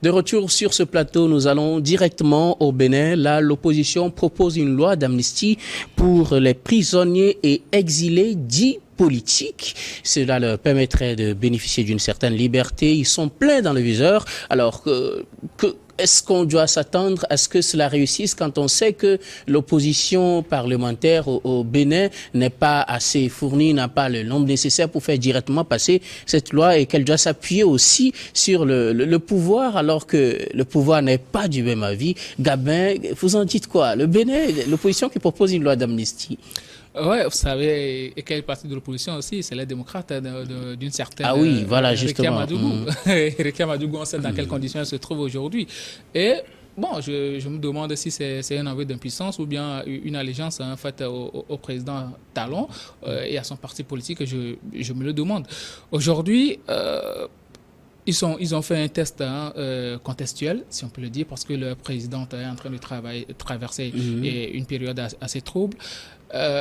De retour sur ce plateau, nous allons directement au Bénin. Là, l'opposition propose une loi d'amnistie pour les prisonniers et exilés dits politiques. Cela leur permettrait de bénéficier d'une certaine liberté. Ils sont pleins dans le viseur. Alors, est-ce qu'on doit s'attendre à ce que cela réussisse quand on sait que l'opposition parlementaire au Bénin n'est pas assez fournie, n'a pas le nombre nécessaire pour faire directement passer cette loi et qu'elle doit s'appuyer aussi sur le pouvoir alors que le pouvoir n'est pas du même avis? Gabin, vous en dites quoi? Le Bénin, l'opposition qui propose une loi d'amnistie. Ouais, vous savez, et quelle partie de l'opposition aussi, c'est les démocrates d'une certaine... Ah oui, voilà, justement. Rekia Madougou, on sait dans quelles conditions elle se trouve aujourd'hui. Et bon, je me demande si c'est un aveu d'impuissance ou bien une allégeance en fait au président Talon et à son parti politique, je me le demande. Aujourd'hui... Ils ont fait un test contextuel, si on peut le dire, parce que le président est en train de traverser une période assez trouble.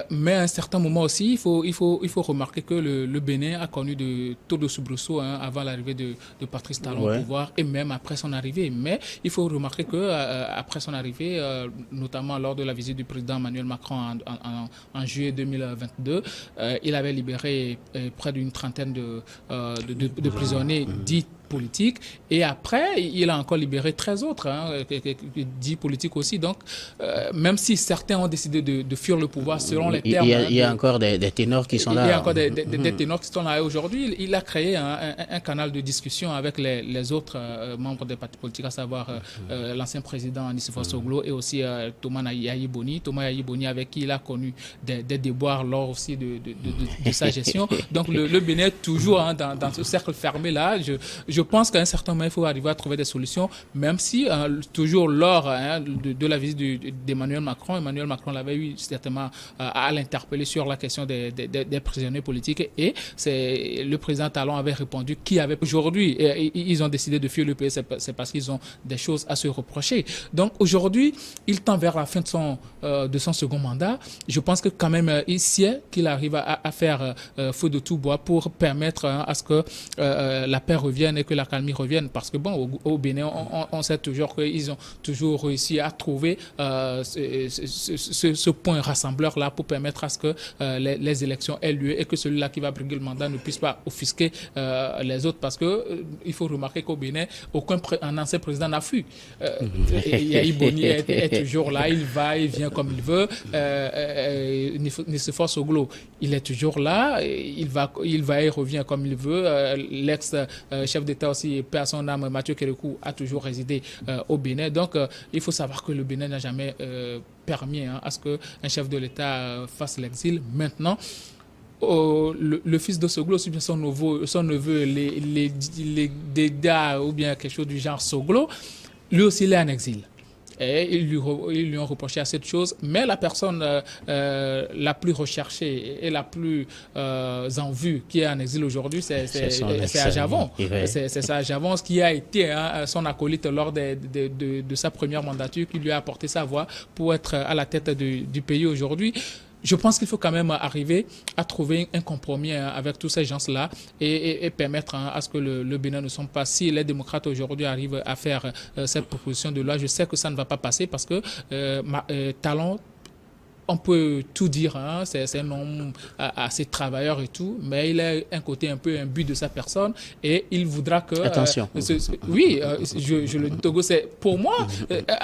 Mais à un certain moment aussi, il faut remarquer que le Bénin a connu de taux de soubresauts avant l'arrivée de Patrice Talon au pouvoir et même après son arrivée. Mais il faut remarquer que après son arrivée, notamment lors de la visite du président Emmanuel Macron en juillet 2022, il avait libéré près d'une trentaine de prisonniers dits politiques et après il a encore libéré 13 autres dits politiques aussi. Donc même si certains ont décidé de fuir le pouvoir selon les termes, il y a encore des ténors qui sont là. Il y a encore des ténors qui sont là. Aujourd'hui, il a créé un canal de discussion avec les autres membres des partis politiques, à savoir l'ancien président Nicéphore Soglo et aussi Thomas Yayi Boni. Thomas Yayi Boni, avec qui il a connu des déboires lors aussi de sa gestion. Donc le Bénin est toujours dans ce cercle fermé là. Je pense qu'à un certain moment, il faut arriver à trouver des solutions, même si toujours lors de la visite d'Emmanuel Macron, Emmanuel Macron l'avait eu certainement à l'interpeller sur la question des prisonniers politiques et le président Talon avait répondu qui avait aujourd'hui ils ont décidé de fuir le pays, c'est parce qu'ils ont des choses à se reprocher. Donc aujourd'hui, il tend vers la fin de son second mandat. Je pense que quand même il sied qu'il arrive à faire feu de tout bois pour permettre à ce que la paix revienne et que la calmie revienne, parce que bon, au Bénin, on sait toujours qu'ils ont toujours réussi à trouver ce point rassembleur-là pour permettre à ce que les élections aient lieu et que celui-là qui va briguer le mandat ne puisse pas offusquer les autres, parce que il faut remarquer qu'au Bénin, aucun ancien président n'a fui. Yayi Boni est toujours là, il va, il vient comme il veut. Nicéphore Soglo, il est toujours là, il va et revient comme il veut. L'ex-chef d'État aussi, paix à son âme, Mathieu Kérékou, a toujours résidé au Bénin. Donc, il faut savoir que le Bénin n'a jamais permis à ce qu'un chef de l'État fasse l'exil. Maintenant, le fils de Soglo, ou bien son neveu, les Deda ou bien quelque chose du genre Soglo, lui aussi il est en exil. Et ils lui ont reproché à cette chose, mais la personne la plus recherchée et la plus en vue qui est en exil aujourd'hui, c'est Ajavon. C'est Ajavon qui a été son acolyte lors de sa première mandature, qui lui a apporté sa voix pour être à la tête du pays aujourd'hui. Je pense qu'il faut quand même arriver à trouver un compromis avec tous ces gens-là et permettre à ce que le Bénin ne soit pas... Si les démocrates aujourd'hui arrivent à faire cette proposition de loi, je sais que ça ne va pas passer parce que Talon... On peut tout dire, c'est un homme assez travailleur et tout, mais il a un côté un peu imbu de sa personne et il voudra que... Attention. Oui, je le dis, Togo, c'est pour moi,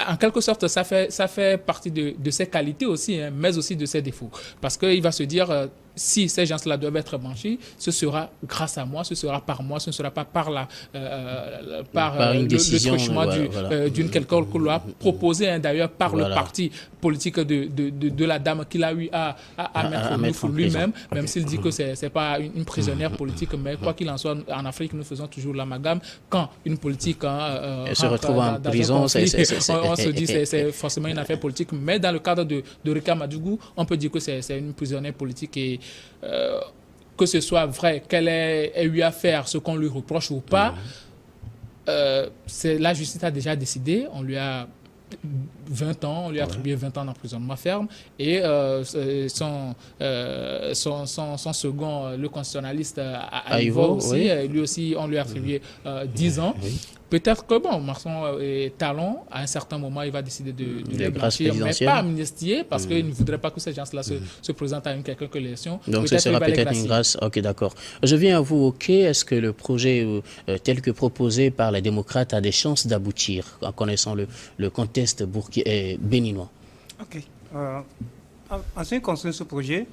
en quelque sorte, ça fait partie de ses qualités aussi, mais aussi de ses défauts. Parce qu'il va se dire... si ces gens-là doivent être blanchis, ce sera grâce à moi, ce sera par moi, ce ne sera pas par le truchement d'une quelconque loi proposée d'ailleurs par le parti politique de la dame qu'il a eu à mettre lui-même, même s'il dit que ce n'est pas une prisonnière politique, mais quoi qu'il en soit, en Afrique, nous faisons toujours l'amalgame. Quand une politique se retrouve en prison, on se dit que c'est forcément une affaire politique, mais dans le cadre de Rekia Madougou, on peut dire que c'est une prisonnière politique et que ce soit vrai qu'elle ait eu à faire ce qu'on lui reproche ou pas, la justice a déjà décidé, on lui a 20 ans, on lui a attribué 20 ans d'emprisonnement ferme et son second, le constitutionnaliste Aïvo aussi, lui aussi, on lui a attribué 10 ans. Oui. Peut-être que, Marson Talon, à un certain moment, il va décider de les blanchir, mais pas amnistier, parce qu'il ne voudrait pas que ces gens-là se présentent à une quelconque élection. Donc, ce sera peut-être une grâce. Ok, d'accord. Je viens à vous, ok. Est-ce que le projet tel que proposé par les démocrates a des chances d'aboutir, en connaissant le contexte béninois? Ok. En ce qui concerne ce projet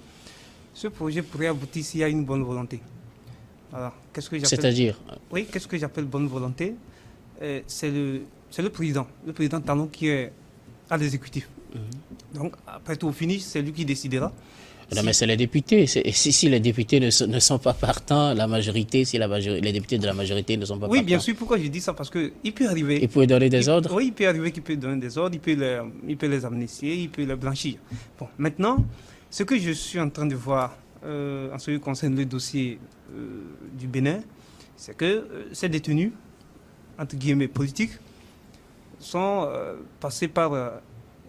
pourrait aboutir s'il y a une bonne volonté. Voilà. C'est-à-dire? Oui, qu'est-ce que j'appelle bonne volonté? C'est le président Talon qui est à l'exécutif. Donc, après tout, au finish, c'est lui qui décidera. Non, mais c'est les députés. Si les députés ne sont pas partants, la majorité, les députés de la majorité ne sont pas partants. Oui, bien sûr. Pourquoi je dis ça? Parce qu'il peut arriver... Il peut donner des ordres? Oui, il peut arriver qu'il peut donner des ordres, il peut les amnistier, il peut les blanchir. Bon, maintenant, ce que je suis en train de voir en ce qui concerne le dossier du Bénin, c'est que ces détenus, entre guillemets, politiques, sont passés par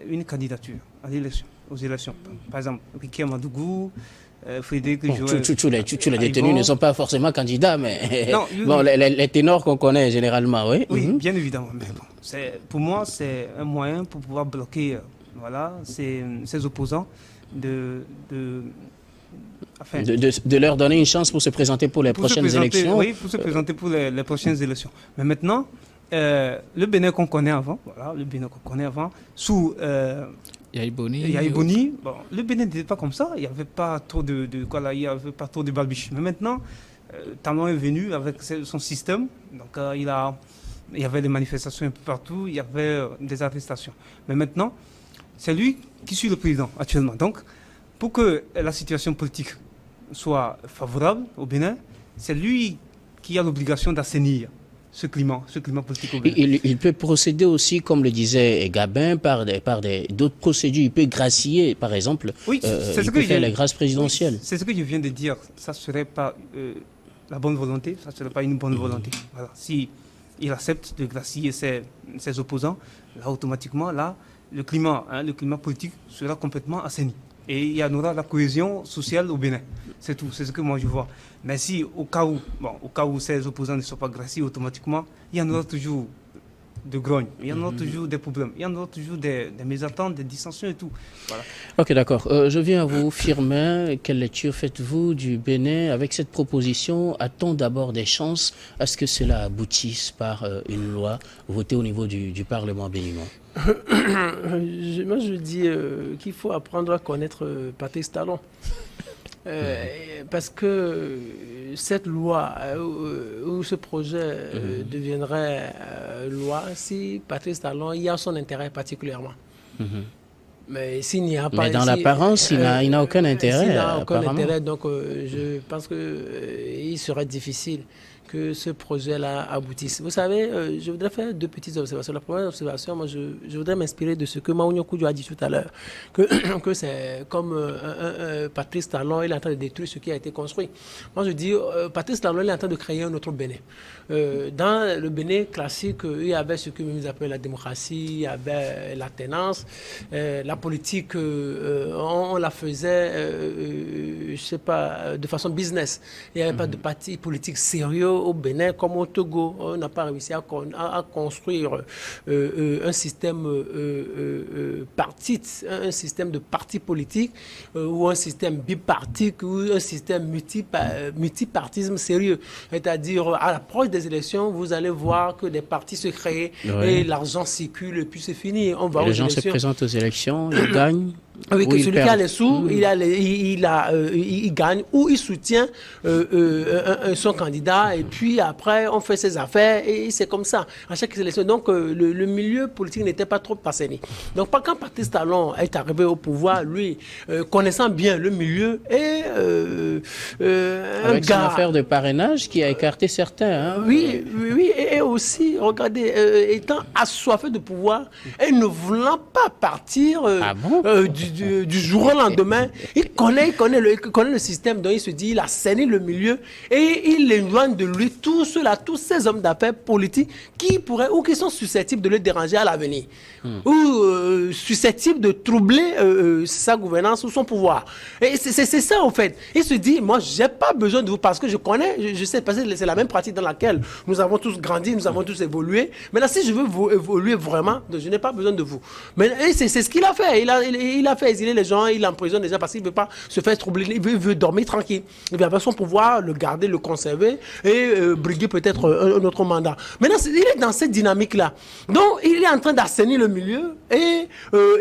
une candidature aux élections. Par exemple, Ricky Amadougou, Frédéric Joël... Tous les détenus ne sont pas forcément candidats, mais non, les ténors qu'on connaît généralement, oui. Oui, bien évidemment. Mais pour moi, c'est un moyen pour pouvoir bloquer ces opposants de leur donner une chance pour se présenter pour les prochaines élections. Oui, pour se présenter pour les prochaines élections. Mais maintenant, le Bénin qu'on connaît avant, sous Yahya Boni, le Bénin n'était pas comme ça. Il n'y avait pas trop de balbiches. Mais maintenant, Talon est venu avec son système. Donc, il y avait des manifestations un peu partout. Il y avait des arrestations. Mais maintenant, c'est lui qui suit le président actuellement. Donc, pour que la situation politique soit favorable au Bénin, c'est lui qui a l'obligation d'assainir ce climat politique au Bénin. Il peut procéder aussi, comme le disait Gabin, par d'autres procédures. Il peut gracier, par exemple, il peut faire les grâces présidentielles. Oui, c'est ce que je viens de dire. Ça ne serait pas la bonne volonté, ça ne serait pas une bonne volonté. Voilà. Si il accepte de gracier ses opposants, là, automatiquement, le climat politique sera complètement assaini. Et il y aura la cohésion sociale au Bénin. C'est tout, c'est ce que moi je vois. Mais si au cas où ces opposants ne sont pas graciés, automatiquement, il y en aura toujours de grogne, il y en aura toujours des problèmes, il y en aura toujours des mésententes, des dissensions et tout. Voilà. Ok, d'accord. Je viens à vous, Firmin. Quelle lecture faites-vous du Bénin avec cette proposition? A-t-on d'abord des chances à ce que cela aboutisse par une loi votée au niveau du Parlement béninois? Moi, je dis qu'il faut apprendre à connaître Patrice Talon. Parce que cette loi ou ce projet deviendrait loi si Patrice Talon y a son intérêt particulièrement. Mais s'il n'y a pas... Mais dans l'apparence, il n'a aucun intérêt. S'il n'a aucun intérêt, donc je pense qu'il serait difficile que ce projet-là aboutisse. Vous savez, je voudrais faire deux petites observations. La première observation, moi, je voudrais m'inspirer de ce que Maounio Koudjo a dit tout à l'heure, que c'est comme Patrice Talon, il est en train de détruire ce qui a été construit. Moi, je dis, Patrice Talon, il est en train de créer un autre Bénin. Dans le Bénin classique, il y avait ce que nous appelons la démocratie, il y avait l'alternance, la politique, on la faisait, je ne sais pas, de façon business. Il n'y avait pas de parti politique sérieux au Bénin comme au Togo. On n'a pas réussi à construire un système un système de partis politiques ou un système bipartique ou un système multipartisme sérieux. C'est-à-dire, à l'approche des élections, vous allez voir que des partis se créent et l'argent circule et puis c'est fini. On va les gens se présentent aux élections, ils gagnent. Oui, que celui qui a les sous, il gagne ou il soutient son candidat et puis après on fait ses affaires et c'est comme ça à chaque élection. Donc le milieu politique n'était pas trop assaini. Donc quand Patrice Talon est arrivé au pouvoir, lui connaissant bien le milieu et avec son affaire de parrainage qui a écarté certains. Hein. Oui, et aussi regardez, étant assoiffé de pouvoir et ne voulant pas partir du jour au lendemain, il connaît le système, donc il se dit, il assainit le milieu et il éloigne de lui tous ceux-là, tous ces hommes d'affaires politiques qui pourraient ou qui sont susceptibles de le déranger à l'avenir, ou susceptibles de troubler sa gouvernance ou son pouvoir. Et c'est ça, en fait. Il se dit, moi, j'ai pas besoin de vous parce que je connais, je sais, parce que c'est la même pratique dans laquelle nous avons tous grandi, nous avons tous évolué. Maintenant, si je veux évoluer vraiment, je n'ai pas besoin de vous. Mais c'est ce qu'il a fait. Il a fait exiler les gens, il emprisonne les gens parce qu'il ne veut pas se faire troubler, il veut dormir tranquille. Il veut avoir son pouvoir, le garder, le conserver et briguer peut-être un autre mandat. Maintenant, il est dans cette dynamique-là. Donc, il est en train d'assainir le milieu et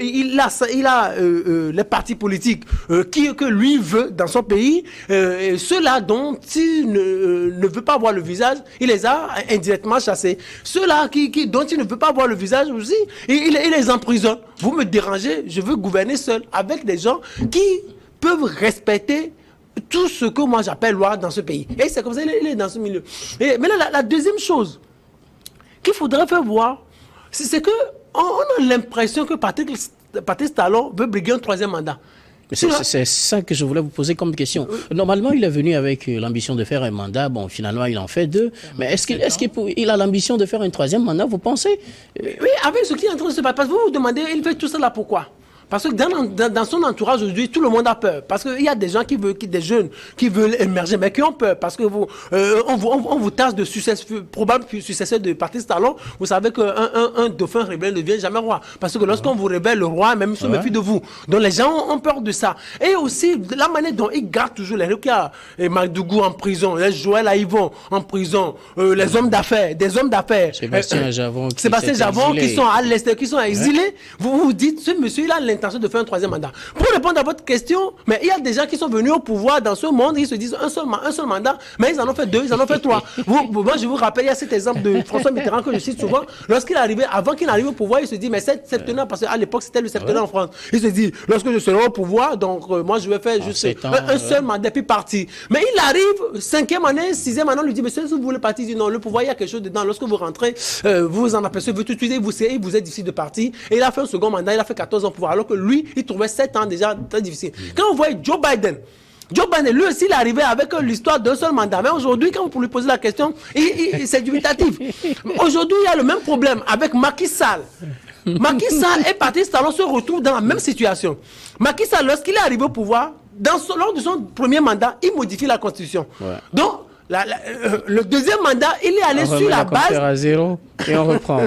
il a les partis politiques que lui veut dans son pays, ceux-là dont il ne veut pas voir le visage, il les a indirectement chassés. Ceux-là dont il ne veut pas voir le visage aussi, il les emprisonne. Vous me dérangez, je veux gouverner seul avec des gens qui peuvent respecter tout ce que moi j'appelle loi dans ce pays. Et c'est comme ça, il est dans ce milieu. Et maintenant, la deuxième chose qu'il faudrait faire voir, c'est que on a l'impression que Patrice Talon veut briguer un 3e mandat. C'est ça que je voulais vous poser comme question. Normalement, il est venu avec l'ambition de faire un mandat. Bon, finalement, il en fait 2. Mais est-ce qu'il a l'ambition de faire un 3e mandat, vous pensez? Oui, avec ce qui est en train de se passer. Parce que vous vous demandez, il fait tout ça là pourquoi? Parce que dans son entourage aujourd'hui, tout le monde a peur. Parce qu'il y a des gens des jeunes qui veulent émerger, mais qui ont peur. Parce que on vous tasse de probable successeur de Patrice Talon. Vous savez qu'un dauphin rebelle ne devient jamais roi. Parce que lorsqu'on vous révèle le roi, même se méfie de vous. Donc les gens ont peur de ça. Et aussi, la manière dont ils gardent toujours les cas. Madougou en prison, les Joël Aïvon en prison, les hommes d'affaires, des hommes d'affaires. Sébastien Javon qui sont à l'extérieur, qui sont exilés. Vous vous dites, ce monsieur, il a l'intention de faire un 3e mandat. Pour répondre à votre question, mais il y a des gens qui sont venus au pouvoir dans ce monde, ils se disent un seul mandat, mais ils en ont fait 2, ils en ont fait 3. Moi, je vous rappelle, il y a cet exemple de François Mitterrand que je cite souvent. Lorsqu'il est arrivé, avant qu'il n'arrive au pouvoir, il se dit, mais c'est septennat, parce qu'à l'époque, c'était le septennat en France. Il se dit, lorsque je serai au pouvoir, donc moi, je vais faire juste un seul mandat, puis partir. Mais il arrive, 5e année, 6e année, on lui dit, mais si vous voulez partir, il dit non, le pouvoir, il y a quelque chose dedans. Lorsque vous rentrez, vous en apercevez tout de suite, vous êtes difficile de partir. Et il a fait un second mandat, il a fait 14 ans au pouvoir. Alors que lui, il trouvait 7 ans déjà très difficile. Quand on voit Joe Biden, lui aussi, il est arrivé avec l'histoire d'un seul mandat. Mais aujourd'hui, quand vous lui posez la question, c'est dubitatif. Aujourd'hui, il y a le même problème avec Macky Sall. Macky Sall et Patrice Talon se retrouvent dans la même situation. Macky Sall, lorsqu'il est arrivé au pouvoir, lors de son premier mandat, il modifie la Constitution. Ouais. Donc, le 2e mandat, il est allé sur la base. À 0 et on reprend.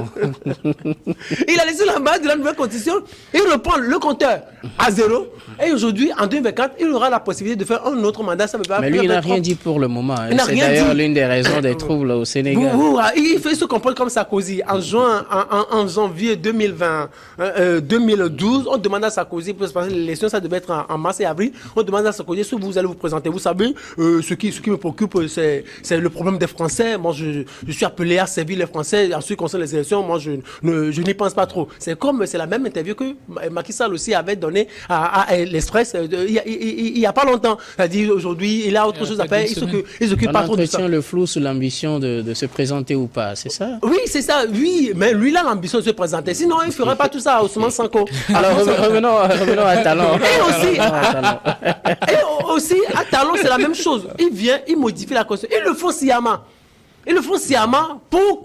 Il est allé sur la base de la nouvelle constitution, il reprend le compteur à 0. Et aujourd'hui, en 2024, il aura la possibilité de faire un autre mandat. Ça mais lui, il n'a rien dit pour le moment. C'est d'ailleurs l'une des raisons des troubles au Sénégal. Il fait se comprendre comme Sarkozy. En janvier 2012, on demande à Sarkozy, parce que l'élection, ça devait être en mars et avril, on demande à Sarkozy si vous allez vous présenter. Vous savez, ce qui me préoccupe, c'est le problème des Français. Moi, je suis appelé à servir les Français. En ce qui concerne les élections, moi, je n'y pense pas trop. C'est la même interview que Macky Sall aussi avait donnée à l'Express il n'y a pas longtemps. C'est-à-dire, aujourd'hui, il a autre chose à faire. Il s'occupe pas trop de ça. On entretient le flou sur l'ambition de se présenter ou pas, c'est ça? Oui, c'est ça. Oui, mais lui, il a l'ambition de se présenter. Sinon, il ne ferait pas tout ça à Ousmane Sanko. Alors, revenons à Talon. Et aussi, à Talon, c'est la même chose. Il vient, il modifie la Constitution. Ils le font sciemment. Pour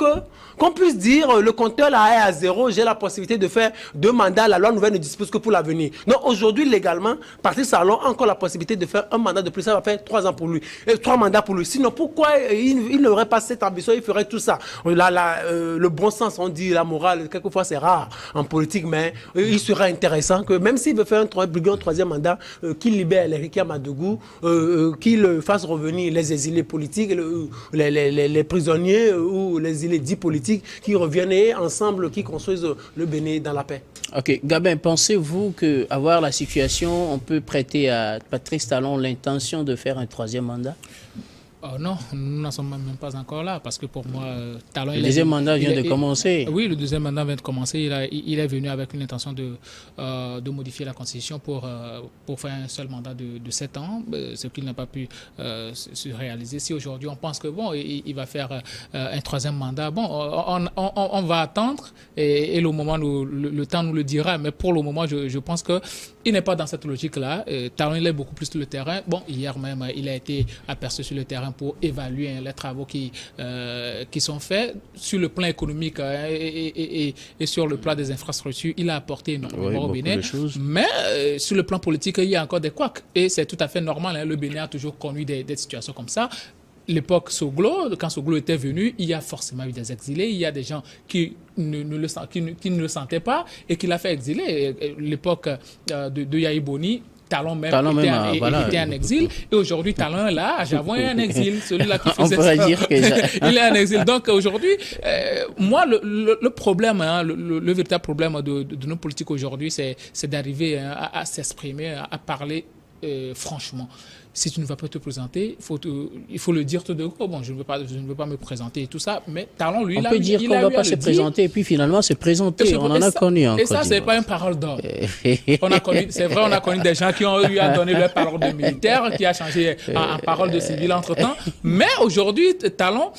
qu'on puisse dire le compteur là est à 0, j'ai la possibilité de faire 2 mandats, la loi nouvelle ne dispose que pour l'avenir. Donc aujourd'hui, légalement, Patrice Talon a encore la possibilité de faire un mandat de plus, ça va faire 3 ans pour lui, 3 mandats pour lui. Sinon, pourquoi il n'aurait pas cette ambition, il ferait tout ça? Le bon sens, on dit, la morale, quelquefois c'est rare en politique, mais il serait intéressant que même s'il veut faire un 3e mandat, qu'il libère Henrique Madougou, qu'il fasse revenir les exilés politiques, les prisonniers ou les exilés dits politiques, qui reviennent et ensemble, qui construisent le Bénin dans la paix. Ok. Gabin, pensez-vous qu'avoir la situation, on peut prêter à Patrice Talon l'intention de faire un 3e mandat? Non, nous n'en sommes même pas encore là, parce que pour moi, Talon... Le 2e mandat vient de commencer. Oui, le 2e mandat vient de commencer. Il est venu avec une intention de modifier la Constitution pour faire un seul mandat de 7 ans, ce qu'il n'a pas pu se réaliser. Si aujourd'hui on pense que bon, il va faire un 3e mandat, bon, on va attendre et le moment, le temps nous le dira. Mais pour le moment, je pense que il n'est pas dans cette logique-là. Talon, il est beaucoup plus sur le terrain. Bon, hier même, il a été aperçu sur le terrain pour évaluer les travaux qui sont faits sur le plan économique et sur le plan des infrastructures. Il a apporté énormément au Bénin. Mais sur le plan politique, il y a encore des couacs. Et c'est tout à fait normal. Le Bénin a toujours connu des situations comme ça. L'époque Soglo, quand Soglo était venu, il y a forcément eu des exilés. Il y a des gens qui ne le sentaient pas et qui l'a fait exiler. L'époque de Yahi Boni, Talon même était en exil. Et aujourd'hui, Talon, là, Javon est en exil. Celui-là qui faisait ça. Dire que il est en exil. Donc aujourd'hui, moi, le problème, le véritable problème de nos politiques aujourd'hui, c'est d'arriver à s'exprimer, à parler franchement. Si tu ne vas pas te présenter, il faut le dire tout de go. Bon, je ne veux pas me présenter et tout ça, mais Talon, lui, on peut dire qu'on ne va pas se présenter et puis finalement se présenter. On en a connu encore. Et ça, c'est pas une parole d'or. C'est vrai, on a connu des gens qui ont eu à donner leur parole de militaire, qui a changé en parole de civil entre-temps. Mais aujourd'hui, Talon,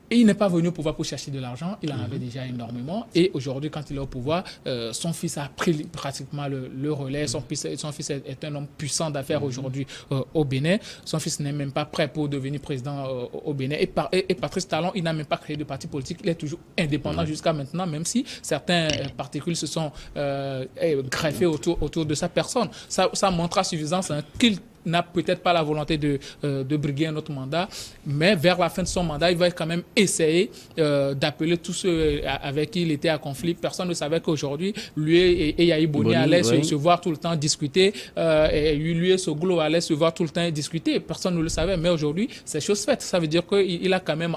il n'est pas venu au pouvoir pour chercher de l'argent, il en avait déjà énormément. Et aujourd'hui, quand il est au pouvoir, son fils a pris pratiquement le relais. Son fils est un homme puissant d'affaires aujourd'hui au Bénin. Son fils n'est même pas prêt pour devenir président au Bénin. Et Patrice Talon, il n'a même pas créé de parti politique. Il est toujours indépendant jusqu'à maintenant, même si certains particules se sont greffés autour de sa personne. Ça montre à suffisance qu'il n'a peut-être pas la volonté de briguer un autre mandat, mais vers la fin de son mandat, il va quand même essayer d'appeler tous ceux avec qui il était à conflit. Personne ne savait qu'aujourd'hui, lui et Yahi Boni allaient se voir tout le temps discuter, et lui et Soglo allaient se voir tout le temps et discuter. Personne ne le savait, mais aujourd'hui, c'est chose faite. Ça veut dire qu'il a quand même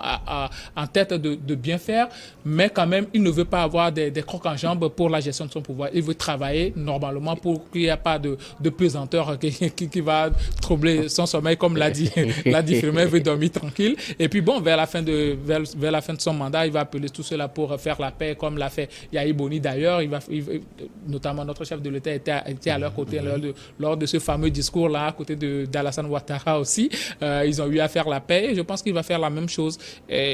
en tête de bien faire, mais quand même, il ne veut pas avoir des crocs en jambes pour la gestion de son pouvoir. Il veut travailler normalement pour qu'il n'y ait pas de pesanteur qui va troubler son sommeil, comme l'a dit Firmin, veut dormir tranquille. Et puis bon, vers la fin de son mandat, il va appeler tout cela pour faire la paix, comme l'a fait Yahi Boni d'ailleurs. Notamment notre chef de l'État était à leur côté lors de ce fameux discours-là, à côté d'Alassane Ouattara aussi. Ils ont eu à faire la paix et je pense qu'il va faire la même chose.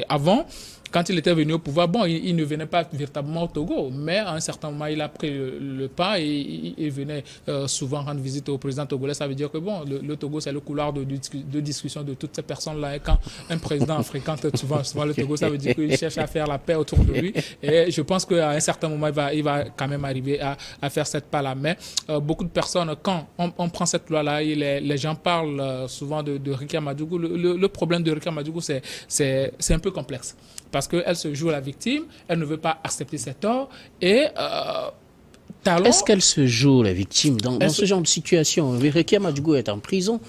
Avant, quand il était venu au pouvoir, bon, il ne venait pas véritablement au Togo, mais à un certain moment, il a pris le pas et il venait souvent rendre visite au président togolais. Ça veut dire que bon, le Togo, c'est le couloir de discussion de toutes ces personnes-là. Et quand un président fréquente souvent le Togo, ça veut dire qu'il cherche à faire la paix autour de lui. Et je pense qu'à un certain moment, il va quand même arriver à faire cette pas-là. Mais beaucoup de personnes, quand on prend cette loi-là, les gens parlent souvent de Ricky Amadougou. Le problème de Ricky Amadougou, c'est un peu complexe. Parce qu'elle se joue la victime, elle ne veut pas accepter ses torts et Talon... Est-ce qu'elle se joue la victime dans ce genre de situation? Ricky Amadougou est en prison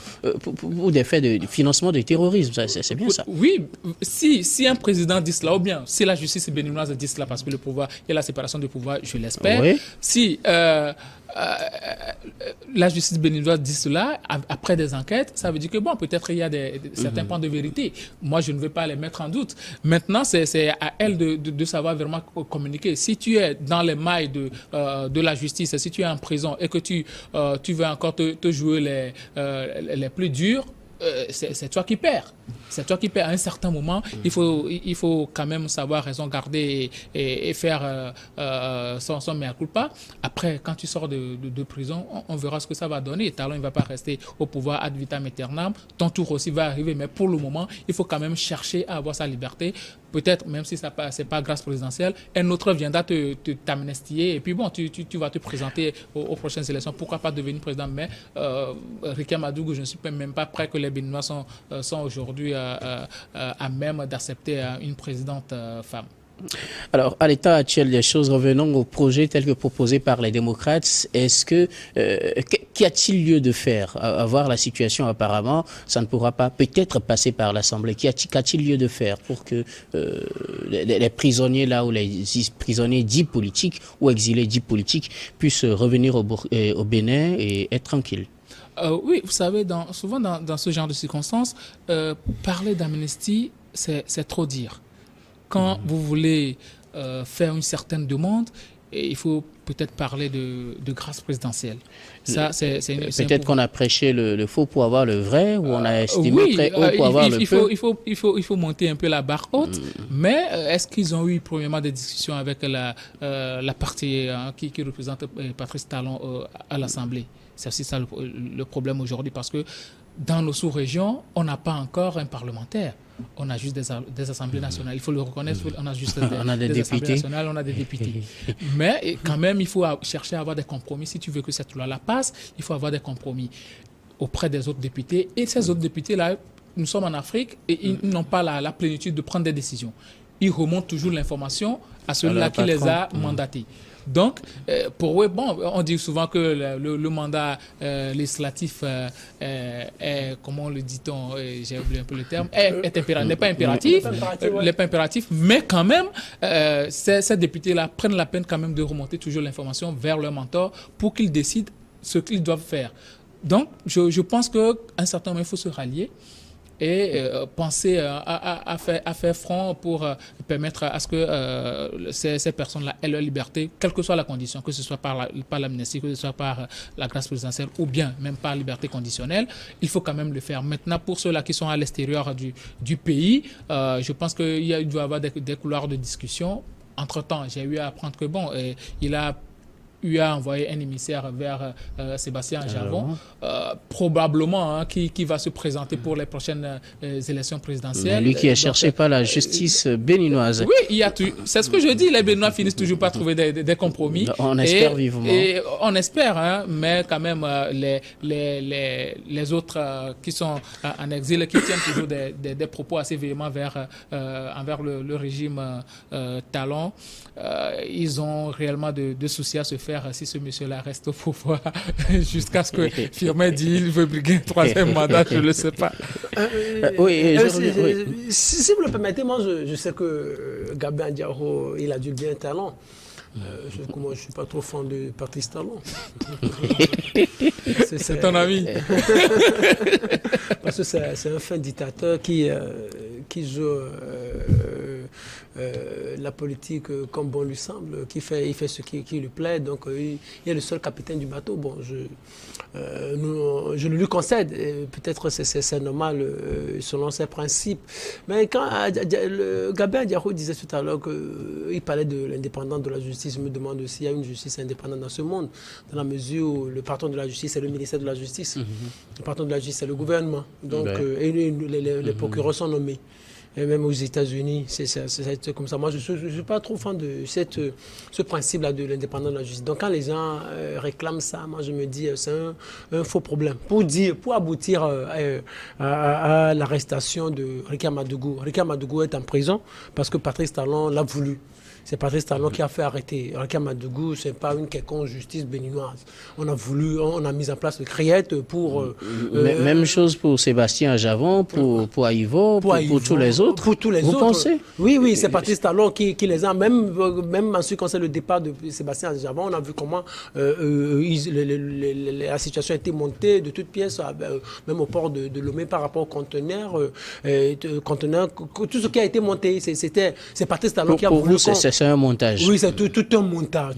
pour des faits de financement de terrorisme, c'est bien ça? Oui, si un président dit cela, ou bien si la justice béninoise dit cela, parce que le pouvoir, il y a la séparation du pouvoir, je l'espère, si... la justice béninoise dit cela, après des enquêtes, ça veut dire que bon, peut-être il y a certains points de vérité. Moi, je ne veux pas les mettre en doute. Maintenant, c'est à elle de savoir vraiment communiquer. Si tu es dans les mailles de la justice, si tu es en prison et que tu veux encore te jouer les plus durs, c'est toi qui perds. C'est toi qui perds. À un certain moment, il faut quand même savoir raison garder et faire son mea culpa. Après, quand tu sors de prison, on verra ce que ça va donner. Talon, il ne va pas rester au pouvoir ad vitam aeternam. Ton tour aussi va arriver, mais pour le moment, il faut quand même chercher à avoir sa liberté. Peut-être, même si ce n'est pas grâce présidentielle, un autre viendra t'amnestier et puis bon, tu vas te présenter aux prochaines élections. Pourquoi pas devenir président? Mais Ricky Amadougou, je ne suis même pas prêt que les Béninois sont aujourd'hui à même d'accepter une présidente femme. Alors, à l'état actuel des choses, revenons au projet tel que proposé par les démocrates. Est-ce que, qu'y a-t-il lieu de faire? À voir la situation, apparemment, ça ne pourra pas peut-être passer par l'Assemblée. Qu'a-t-il lieu de faire pour que les prisonniers là, ou les prisonniers dits politiques ou exilés dits politiques puissent revenir au Bénin et être tranquilles? Oui, vous savez, souvent dans ce genre de circonstances, parler d'amnistie, c'est trop dire. Quand vous voulez faire une certaine demande, Et il faut peut-être parler de grâce présidentielle. Ça, peut-être qu'on a prêché le faux pour avoir le vrai, ou on a estimé très haut pour avoir le peu. Il faut monter un peu la barre haute. Mais est-ce qu'ils ont eu premièrement des discussions avec la partie qui représente Patrice Talon à l'Assemblée? C'est aussi ça le problème aujourd'hui, parce que dans nos sous-régions, on n'a pas encore un parlementaire. On a juste des assemblées nationales. Il faut le reconnaître, on a juste des députés nationales, on a des députés. Mais quand même, il faut chercher à avoir des compromis. Si tu veux que cette loi-là passe, il faut avoir des compromis auprès des autres députés. Et ces autres députés-là, nous sommes en Afrique et ils n'ont pas la plénitude de prendre des décisions. Ils remontent toujours l'information à celui-là qui les a mandatés. Donc, pour eux, bon, on dit souvent que le mandat législatif est, comment le dit-on, j'ai oublié un peu le terme, n'est pas impératif, n'est pas impératif, mais quand même, ces députés-là prennent la peine quand même de remonter toujours l'information vers leur mentor pour qu'ils décident ce qu'ils doivent faire. Donc, je pense qu'à un certain moment, il faut se rallier et penser à faire front pour permettre à ce que ces personnes-là aient leur liberté, quelle que soit la condition, que ce soit par l'amnistie, que ce soit par la grâce présidentielle ou bien même par liberté conditionnelle. Il faut quand même le faire. Maintenant, pour ceux-là qui sont à l'extérieur du pays, je pense qu'il doit y avoir des couloirs de discussion. Entre-temps, j'ai eu à apprendre que, bon, il a envoyé un émissaire vers Sébastien Javon, probablement qui va se présenter pour les prochaines élections présidentielles. Mais lui qui est cherché par la justice béninoise. Oui, c'est ce que je dis, les Béninois finissent toujours par trouver des compromis. On espère vivement. Et on espère, mais quand même, les autres qui sont en exil, qui tiennent toujours des propos assez véhéments envers le régime Talon, ils ont réellement de soucis à se faire si ce monsieur-là reste au pouvoir jusqu'à ce que Firmin dit qu'il veut briguer un troisième mandat, je ne le sais pas. Si vous le permettez, moi je sais que Gabin Diarro, il a du bien talent. Moi, je ne suis pas trop fan de Patrice Talon. C'est ton ami. Parce que c'est un fin dictateur qui joue la politique comme bon lui semble, il fait ce qui lui plaît. Donc, il est le seul capitaine du bateau. Bon, je le lui concède. Peut-être c'est normal selon ses principes. Mais quand Gabin Diarro disait tout à l'heure qu'il parlait de l'indépendance de la justice, je me demande s'il y a une justice indépendante dans ce monde, dans la mesure où le patron de la justice, c'est le ministère de la Justice. Le patron de la justice, c'est le gouvernement. Donc, et les procureurs sont nommés. Et même aux États-Unis, c'est comme ça. Moi, je ne suis pas trop fan de ce principe-là de l'indépendance de la justice. Donc, quand les gens réclament ça, moi, je me dis c'est un faux problème. Pour aboutir à l'arrestation de Rika Madougou. Rika Madougou est en prison parce que Patrice Talon l'a voulu. C'est Patrice Talon qui a fait arrêter Rika Madougou. Ce n'est pas une quelconque justice béninoise. On a mis en place le CRIET pour... même chose pour Sébastien Javon, pour Aïvo, pour tous les autres. Pour tous les Vous autres. Pensez? Oui, c'est Patrice Talon qui les a... Même en ce qui concerne le départ de Sébastien Javon, on a vu comment la situation a été montée de toutes pièces, même au port de Lomé par rapport aux conteneurs. Tout ce qui a été monté, c'est Patrice Talon qui a voulu... C'est un montage. Oui, c'est tout un montage.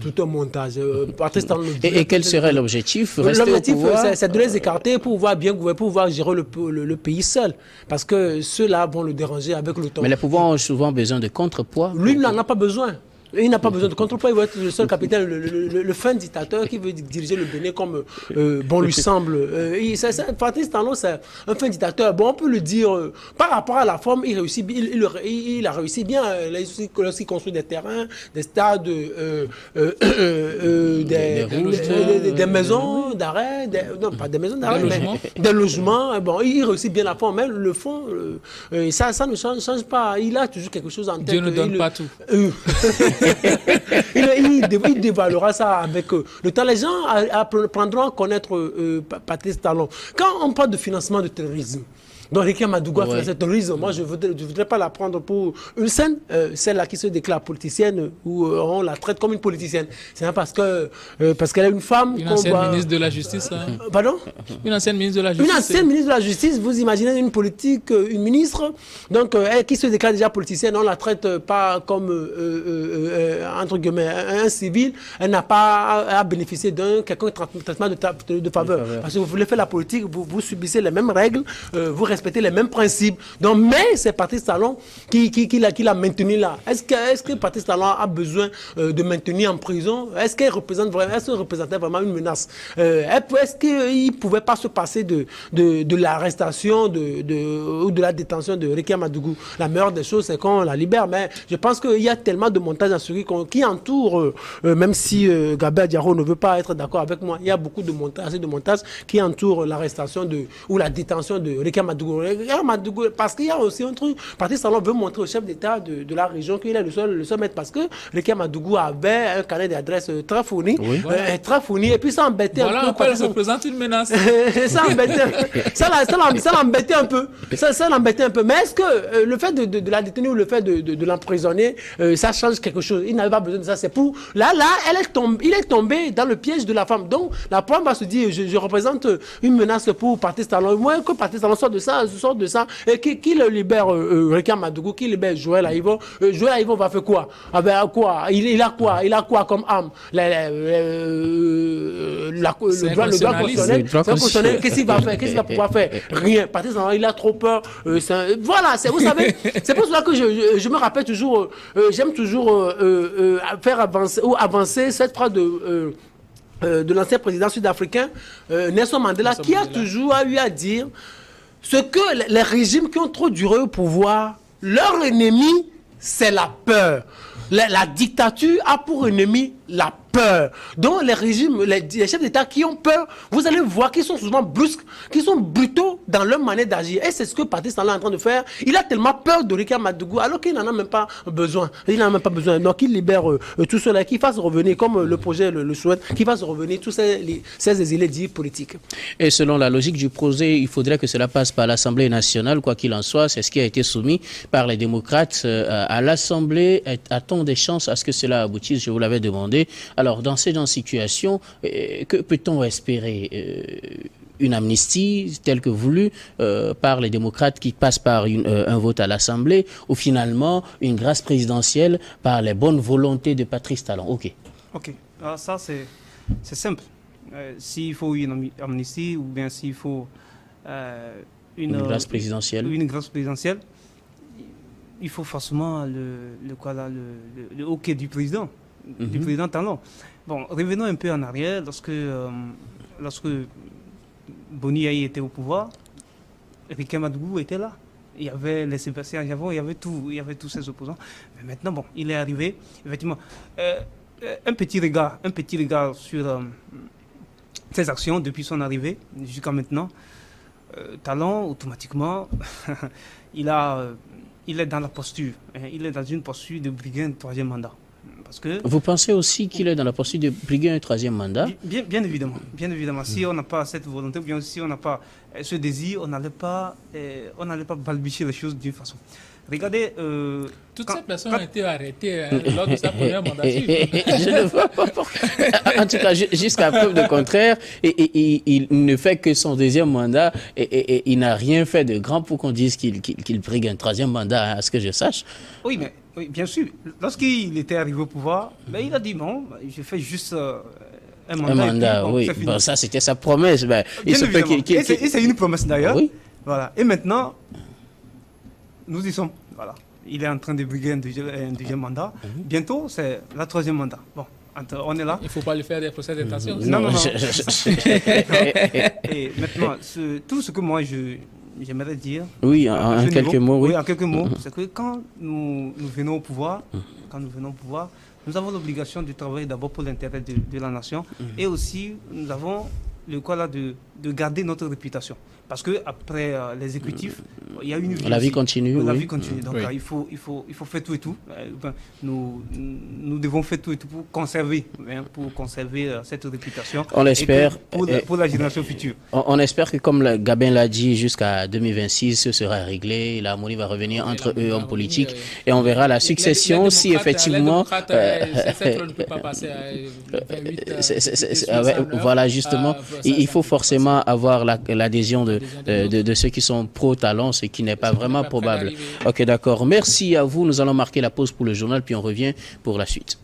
Patrice Talon et quel serait l'objectif? L'objectif, c'est de les écarter pour pouvoir bien gouverner, pour pouvoir gérer le pays seul. Parce que ceux-là vont le déranger avec le temps. Mais les pouvoirs ont souvent besoin de contrepoids. Lui, il n'en a pas besoin. Il n'a pas besoin de contrepoids, il va être le seul capitaine, le fin dictateur qui veut diriger le Bénin comme bon lui semble. Patrice Talon, c'est un fin dictateur. Bon, on peut le dire, par rapport à la forme, il a réussi bien lorsqu'il construit des terrains, des stades, des maisons d'arrêt, non pas des maisons d'arrêt, mais des logements. Bon, il réussit bien la forme, mais le fond, ça ne change pas. Il a toujours quelque chose en tête. Dieu ne donne pas tout. il dévaluera ça avec le temps. Les gens apprendront à connaître Patrice Talon. Quand on parle de financement de terrorisme, Donc, Ricky Madougou a financé le terrorisme. Moi, je voudrais pas la prendre pour une scène, celle-là qui se déclare politicienne, où on la traite comme une politicienne. C'est parce qu'elle est une femme. Une ancienne ministre de la Justice. Pardon? Une ancienne ministre de la Justice. Une ancienne ministre de la Justice, vous imaginez une politique, une ministre, donc elle qui se déclare déjà politicienne, on ne la traite pas comme, entre guillemets, un civil, elle n'a pas à bénéficier d'un quelconque traitement de faveur. Parce que vous voulez faire la politique, vous subissez les mêmes règles, vous respectez les mêmes principes. Donc, mais c'est Patrice Talon qui l'a maintenu là. Est-ce que Patrice Talon a besoin de maintenir en prison? Est-ce qu'elle représentait vraiment une menace? Est-ce qu'il ne pouvait pas se passer de l'arrestation ou de la détention de Ricky Madougou? La meilleure des choses, c'est qu'on la libère. Mais je pense qu'il y a tellement de montages en Syrie qui entourent, même si Gabriel Diarra ne veut pas être d'accord avec moi, il y a beaucoup de montages qui entourent l'arrestation ou la détention de Ricky Madougou. Parce qu'il y a aussi un truc, Patrice Talon veut montrer au chef d'État de la région qu'il est le seul maître, parce que Ricky Madougou avait un carnet d'adresse très fourni, et puis ça embêtait un peu. Voilà, ça représente une menace. Ça l'embêtait un peu. Ça l'embêtait un peu. Mais est-ce que le fait de la détenir ou le fait de l'emprisonner, ça change quelque chose? Il n'avait pas besoin de ça. C'est pour... Là, il est tombé dans le piège de la femme. Donc, la femme va se dire, je représente une menace pour Patrice Talon. Moi, que Patrice Talon sorte de ça, et qui le libère Ricky Madougou, qui libère Joël Aïvo. Joël Aïvo va faire quoi? Il a quoi comme âme? Le droit constitutionnel, qu'est-ce qu'il va faire? Qu'est-ce qu'il va pouvoir faire? Rien. Patrice Talon, il a trop peur. Voilà, vous savez, c'est pour cela que je me rappelle toujours, j'aime toujours faire avancer cette phrase de l'ancien président sud-africain, Nelson Mandela, qui a toujours eu à dire ce que les régimes qui ont trop duré au pouvoir, leur ennemi, c'est la peur. La dictature a pour ennemi la peur. Donc les régimes, les chefs d'État qui ont peur, vous allez voir qu'ils sont souvent brusques, qu'ils sont brutaux dans leur manière d'agir. Et c'est ce que Patrice Talon est en train de faire. Il a tellement peur de Ricky Madougou alors qu'il n'en a même pas besoin. Il n'en a même pas besoin. Donc il libère tout cela, qu'il fasse revenir, comme le projet le souhaite, qu'il fasse revenir tous ces exilés dits politiques. Et selon la logique du projet, il faudrait que cela passe par l'Assemblée nationale, quoi qu'il en soit. C'est ce qui a été soumis par les démocrates à l'Assemblée. A-t-on des chances à ce que cela aboutisse? Je vous l'avais demandé. Alors, dans ces situations, que peut-on espérer? Une amnistie telle que voulue par les démocrates qui passe par un vote à l'Assemblée, ou finalement une grâce présidentielle par les bonnes volontés de Patrice Talon? Ok. Alors ça, c'est simple. S'il faut une amnistie ou bien s'il faut une grâce présidentielle, il faut forcément le OK du président. Du président Talon. Bon, revenons un peu en arrière. Lorsque Boni Yayi était au pouvoir, Ricky Madougou était là. Il y avait les Sébastien Javon, il y avait tous ses opposants. Mais maintenant, bon, il est arrivé. Effectivement, un petit regard sur ses actions depuis son arrivée jusqu'à maintenant. Talon, automatiquement, il est dans la posture. Il est dans une posture de briguer un troisième mandat. Parce que vous pensez aussi qu'il est dans la poursuite de briguer un troisième mandat? Bien évidemment. Si on n'a pas cette volonté, ou bien si on n'a pas ce désir, on n'allait pas balbutier les choses d'une façon. Regardez... Toutes ces personnes ont été arrêtées lors de sa première mandature. Je ne vois pas pourquoi. En tout cas, jusqu'à preuve de contraire, il ne fait que son deuxième mandat et il n'a rien fait de grand pour qu'on dise qu'il brigue un troisième mandat, à ce que je sache. Oui, bien sûr. Lorsqu'il était arrivé au pouvoir, il a dit non, je fais juste un mandat. Oui. Bon, ça, c'était sa promesse. Et c'est une promesse d'ailleurs. Oui. Voilà. Et maintenant, nous y sommes. Voilà. Il est en train de briguer un deuxième mandat. Bientôt, c'est la troisième mandat. Bon, on est là. Il ne faut pas lui faire des procès d'intention. Non. Et maintenant, tout ce que moi, j'aimerais dire... Oui, en quelques mots. Oui, en quelques mots. C'est que quand nous venons au pouvoir, nous avons l'obligation de travailler d'abord pour l'intérêt de la nation. Et aussi, nous avons de garder notre réputation. Parce que après l'exécutif, il y a une vie. La vie continue. La Oui. vie continue. Donc il faut faire tout et tout. Nous devons faire tout et tout pour conserver cette réputation. On l'espère. Pour la génération future. On espère que, comme Gabin l'a dit, jusqu'à 2026, ce sera réglé. L'harmonie va revenir entre eux, hommes politiques. Et on verra la succession si effectivement. Voilà, justement. Il faut forcément avoir l'adhésion de ceux qui sont pro-talent, ce qui n'est pas vraiment probable. Ok, d'accord. Merci à vous. Nous allons marquer la pause pour le journal, puis on revient pour la suite.